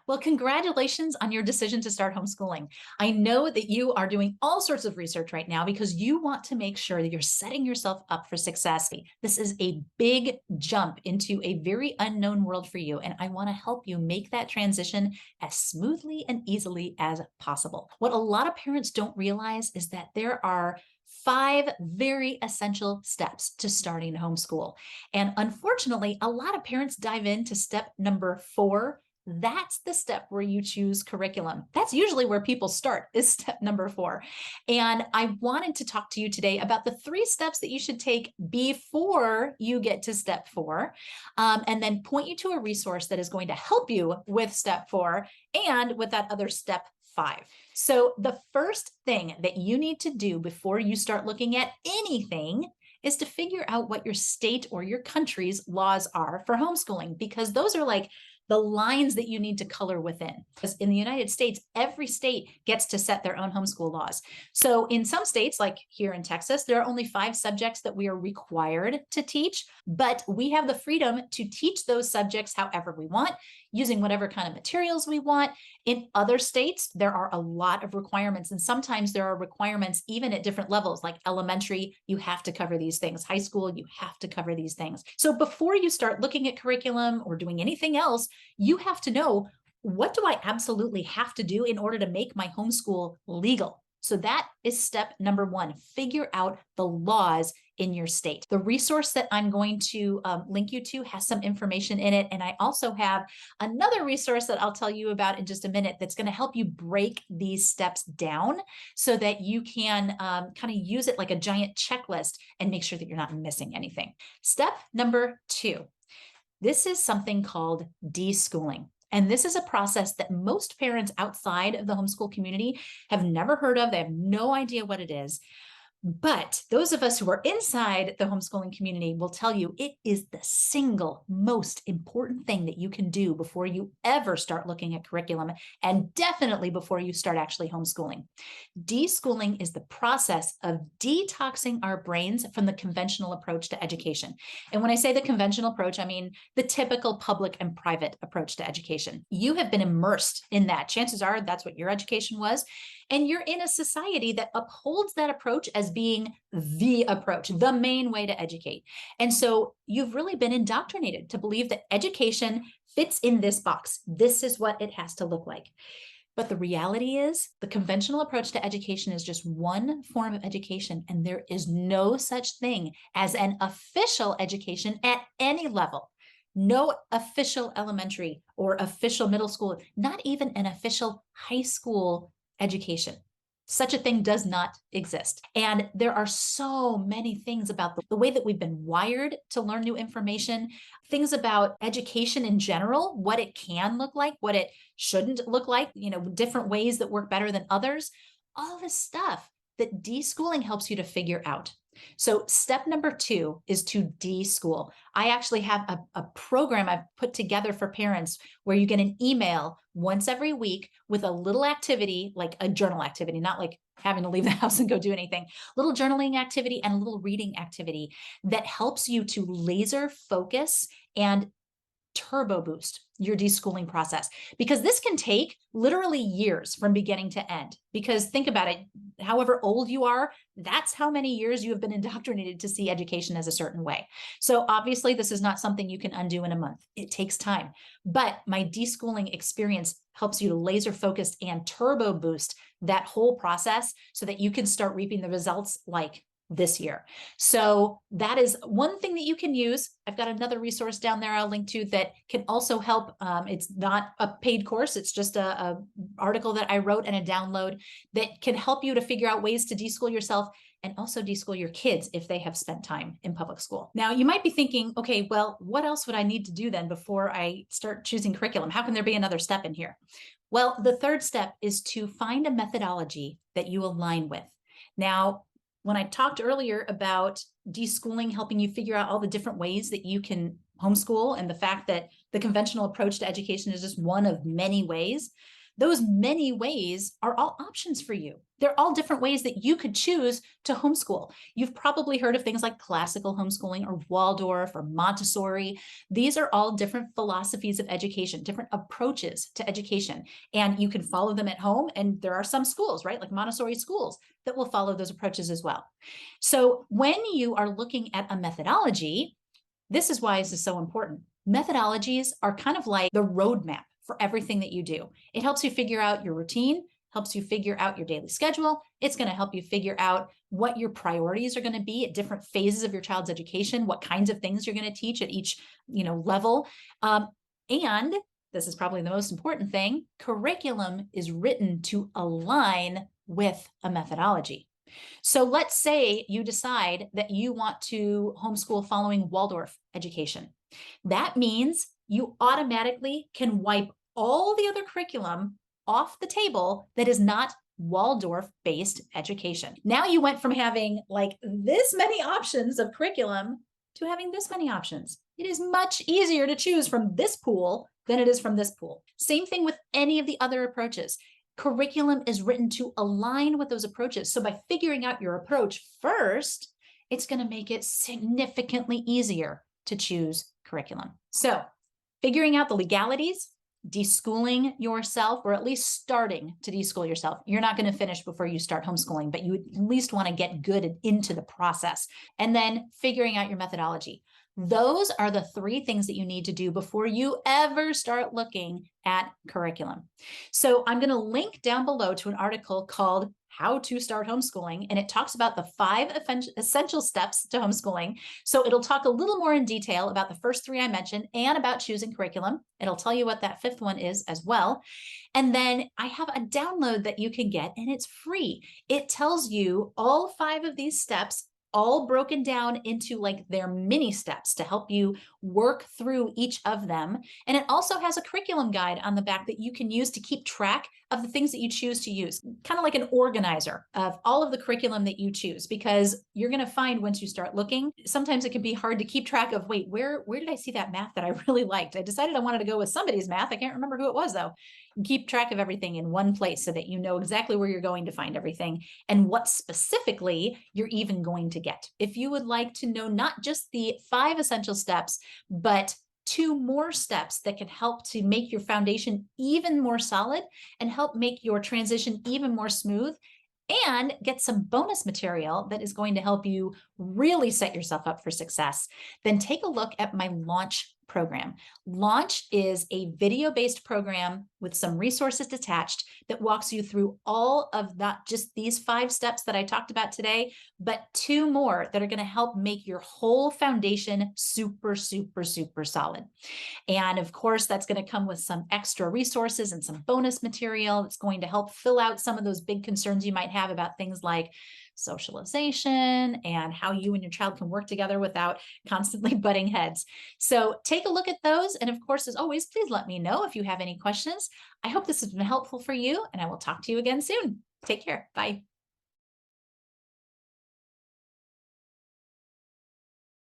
Well, congratulations on your decision to start homeschooling. I know that you are doing all sorts of research right now because you want to make sure that you're setting yourself up for success. This is a big jump into a very unknown world for you, and I want to help you make that transition as smoothly and easily as possible. What a lot of parents don't realize is that there are 5 very essential steps to starting homeschool. And unfortunately, a lot of parents dive into step number 4. That's the step where you choose curriculum. That's usually where people start, is step number 4. And I wanted to talk to you today about the 3 steps that you should take before you get to step 4, and then point you to a resource that is going to help you with step 4 and with that other step 5. So the first thing that you need to do before you start looking at anything is to figure out what your state or your country's laws are for homeschooling, because those are like the lines that you need to color within. Because in the United States, every state gets to set their own homeschool laws. So in some states, like here in Texas, there are only 5 subjects that we are required to teach, but we have the freedom to teach those subjects however we want, using whatever kind of materials we want. In other states, there are a lot of requirements, and sometimes there are requirements even at different levels, like elementary, you have to cover these things. High school, you have to cover these things. So before you start looking at curriculum or doing anything else, you have to know, what do I absolutely have to do in order to make my homeschool legal? So that is step number 1. Figure out the laws in your state. The resource that I'm going to link you to has some information in it. And I also have another resource that I'll tell you about in just a minute that's going to help you break these steps down so that you can kind of use it like a giant checklist and make sure that you're not missing anything. Step number 2. This is something called deschooling. And this is a process that most parents outside of the homeschool community have never heard of. They have no idea what it is. But those of us who are inside the homeschooling community will tell you it is the single most important thing that you can do before you ever start looking at curriculum, and definitely before you start actually homeschooling. Deschooling is the process of detoxing our brains from the conventional approach to education. And when I say the conventional approach, I mean the typical public and private approach to education. You have been immersed in that. Chances are that's what your education was. And you're in a society that upholds that approach as being the approach, the main way to educate. And so you've really been indoctrinated to believe that education fits in this box. This is what it has to look like. But the reality is, the conventional approach to education is just one form of education, and there is no such thing as an official education at any level. No official elementary or official middle school, not even an official high school education. Such a thing does not exist. And there are so many things about the way that we've been wired to learn new information, things about education in general, what it can look like, what it shouldn't look like, different ways that work better than others, all this stuff that deschooling helps you to figure out. So step number 2 is to deschool. I actually have a program I've put together for parents where you get an email once every week with a little activity, like a journal activity, not like having to leave the house and go do anything, little journaling activity and a little reading activity that helps you to laser focus and turbo boost your deschooling process, because this can take literally years from beginning to end. Because think about it, however old you are, that's how many years you have been indoctrinated to see education as a certain way. So obviously this is not something you can undo in a month. It takes time. But my deschooling experience helps you to laser focus and turbo boost that whole process so that you can start reaping the results like this year. So that is one thing that you can use. I've got another resource down there I'll link to that can also help. It's not a paid course. It's just a article that I wrote and a download that can help you to figure out ways to deschool yourself and also deschool your kids if they have spent time in public school. Now, you might be thinking, okay, well, what else would I need to do then before I start choosing curriculum? How can there be another step in here? Well, the 3rd step is to find a methodology that you align with. Now, when I talked earlier about deschooling, helping you figure out all the different ways that you can homeschool, and the fact that the conventional approach to education is just one of many ways, those many ways are all options for you. They're all different ways that you could choose to homeschool. You've probably heard of things like classical homeschooling or Waldorf or Montessori. These are all different philosophies of education, different approaches to education. And you can follow them at home. And there are some schools, right, like Montessori schools that will follow those approaches as well. So when you are looking at a methodology, this is why this is so important. Methodologies are kind of like the roadmap for everything that you do. It helps you figure out your routine, helps you figure out your daily schedule. It's going to help you figure out what your priorities are going to be at different phases of your child's education, what kinds of things you're going to teach at each, level. And this is probably the most important thing, curriculum is written to align with a methodology. So let's say you decide that you want to homeschool following Waldorf education. That means you automatically can wipe all the other curriculum off the table that is not Waldorf-based education. Now you went from having like this many options of curriculum to having this many options. It is much easier to choose from this pool than it is from this pool. Same thing with any of the other approaches. Curriculum is written to align with those approaches. So by figuring out your approach first, it's going to make it significantly easier to choose curriculum. So figuring out the legalities, deschooling yourself, or at least starting to deschool yourself. You're not going to finish before you start homeschooling, but you at least want to get good into the process. And then figuring out your methodology. Those are the three things that you need to do before you ever start looking at curriculum. So I'm going to link down below to an article called How to Start Homeschooling, and it talks about the 5 essential steps to homeschooling. So it'll talk a little more in detail about the first 3 I mentioned and about choosing curriculum. It'll tell you what that 5th one is as well. And then I have a download that you can get, and it's free. It tells you all 5 of these steps, all broken down into like their mini steps to help you work through each of them. And it also has a curriculum guide on the back that you can use to keep track of the things that you choose to use, kind of like an organizer of all of the curriculum that you choose, because you're going to find once you start looking, sometimes it can be hard to keep track of, wait, where did I see that math that I really liked? I decided I wanted to go with somebody's math. I can't remember who it was though. Keep track of everything in one place so that you know exactly where you're going to find everything and what specifically you're even going to get. If you would like to know not just the 5 essential steps, but 2 more steps that can help to make your foundation even more solid and help make your transition even more smooth, and get some bonus material that is going to help you really set yourself up for success, then take a look at my Launch program. Launch is a video-based program with some resources attached that walks you through all of not just these 5 steps that I talked about today, but 2 more that are going to help make your whole foundation super, super, super solid. And of course, that's going to come with some extra resources and some bonus material that's going to help fill out some of those big concerns you might have about things like socialization and how you and your child can work together without constantly butting heads. So take a look at those. And of course, as always, please let me know if you have any questions. I hope this has been helpful for you, and I will talk to you again soon. Take care. Bye.